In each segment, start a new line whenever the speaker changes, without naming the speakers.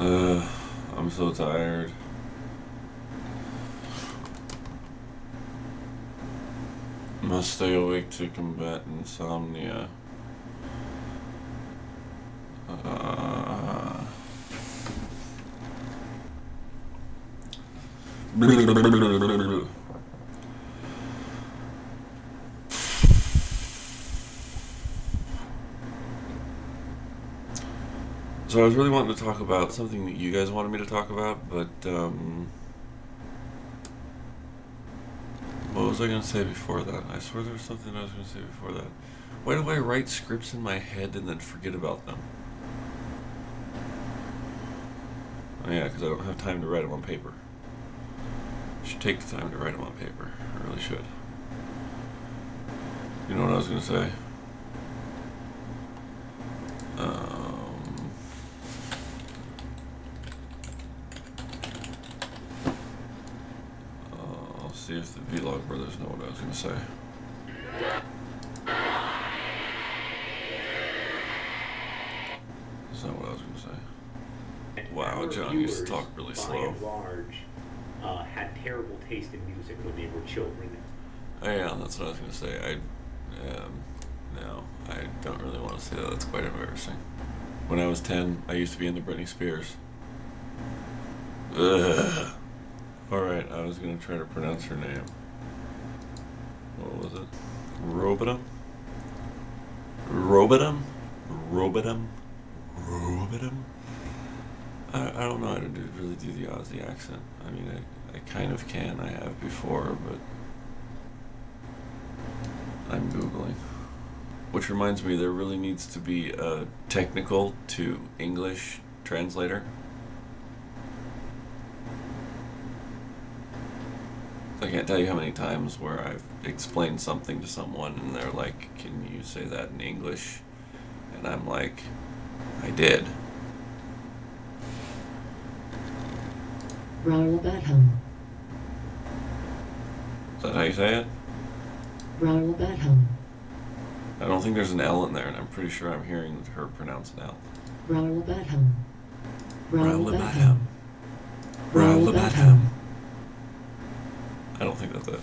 I'm so tired. Must stay awake to combat insomnia. So I was really wanting to talk about something that you guys wanted me to talk about, but what was I going to say before that? I swear there was something I was going to say before that. Why do I write scripts in my head and then forget about them? Oh yeah, because I don't have time to write them on paper. I should take the time to write them on paper. I really should. You know what I was going to say? I'll see if the Vlog brothers know what I was going to say. That's not what I was going to say. Wow, John used to talk really slow.
By and large, had terrible taste in music when they were children.
Oh yeah, that's what I was going to say. No, I don't really want to say that. That's quite embarrassing. When I was 10, I used to be into Britney Spears. Ugh. Alright, I was going to try to pronounce her name. What was it? Robitum? Robitum? Robitum? Robitum? I don't know how to really do the Aussie accent. I mean, I kind of can. I have before, but I'm Googling. Which reminds me, there really needs to be a technical to English translator. I can't tell you how many times where I've explained something to someone and they're like, can you say that in English? And I'm like, I did.
Robitum.
Is that how you say it?
Robitum.
I don't think there's an L in there, and I'm pretty sure I'm hearing her pronounce an L.
Robitum.
Robitum. Robitum. I don't think that's it.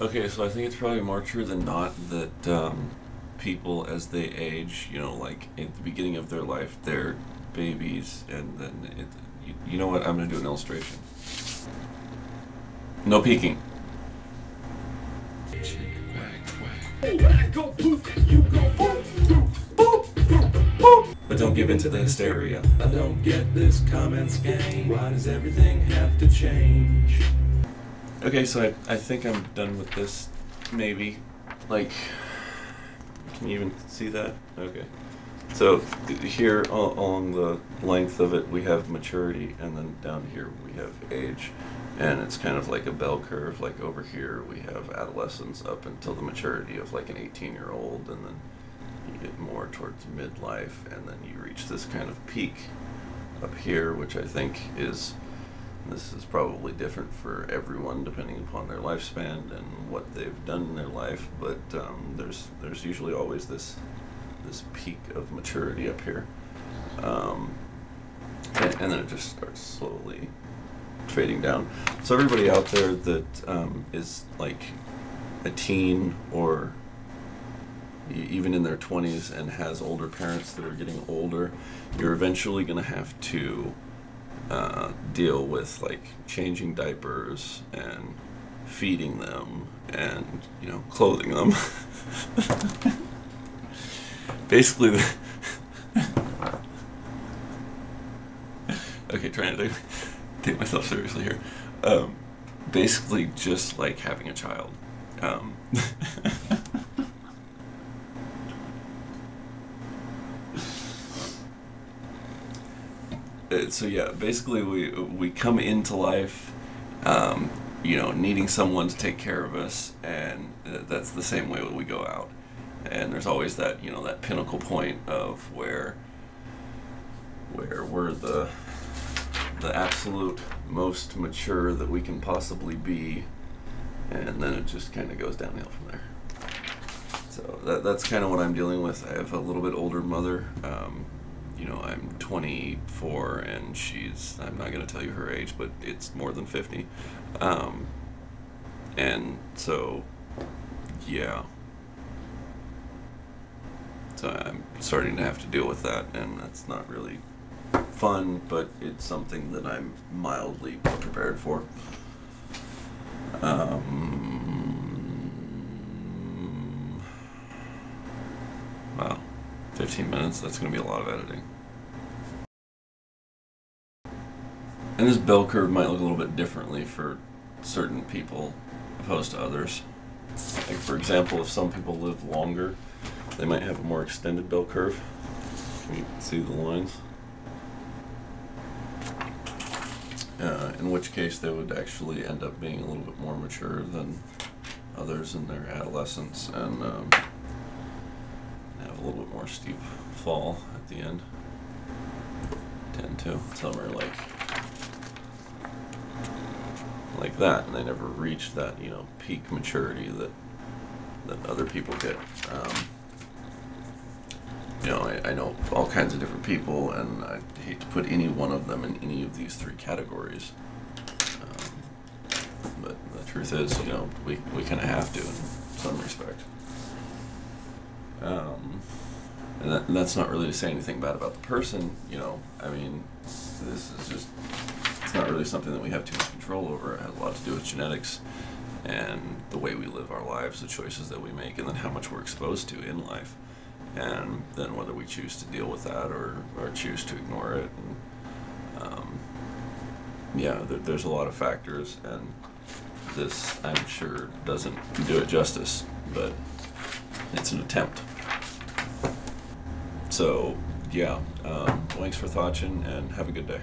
Okay, so I think it's probably more true than not that people, as they age, you know, like at the beginning of their life, they're babies, and then you know what? I'm going to do an illustration. No peeking. But don't give in to the hysteria. I don't get this comments game. Why does everything have to change? Okay, so I think I'm done with this, maybe. Like, can you even see that? Okay. So here along the length of it we have maturity, and then down here we have age. And it's kind of like a bell curve. Like over here we have adolescence up until the maturity of like an 18-year-old, and then you get more towards midlife, and then you reach this kind of peak up here, which I think is, this is probably different for everyone depending upon their lifespan and what they've done in their life, but there's usually always this peak of maturity up here, and then it just starts slowly fading down. So everybody out there that is like a teen or even in their 20s and has older parents that are getting older, you're eventually going to have to deal with like changing diapers and feeding them and, you know, clothing them. Basically okay, trying to take myself seriously here. Basically just like having a child. So yeah, basically we come into life, you know, needing someone to take care of us, and that's the same way we go out. And there's always that, you know, that pinnacle point of where we're the absolute most mature that we can possibly be, and then it just kind of goes downhill from there. So that's kind of what I'm dealing with. I have a little bit older mother. I'm 24, and I'm not going to tell you her age, but it's more than 50. And so, yeah. So I'm starting to have to deal with that, and that's not really fun, but it's something that I'm mildly prepared for. Wow, 15 minutes, that's going to be a lot of editing. And this bell curve might look a little bit differently for certain people opposed to others. Like, for example, if some people live longer, they might have a more extended bell curve. Can you see the lines? In which case they would actually end up being a little bit more mature than others in their adolescence, and have a little bit more steep fall at the end. Tend to. Some are like that, and they never reach that, peak maturity that other people get. I know all kinds of different people, and I hate to put any one of them in any of these three categories. But the truth is, we kind of have to in some respect. And that's not really to say anything bad about the person, this is just, it's not really something that we have too much control over. It has a lot to do with genetics and the way we live our lives, the choices that we make, and then how much we're exposed to in life. And then whether we choose to deal with that or choose to ignore it. And, there's a lot of factors, and this, I'm sure, doesn't do it justice, but it's an attempt. So, thanks for watching, and have a good day.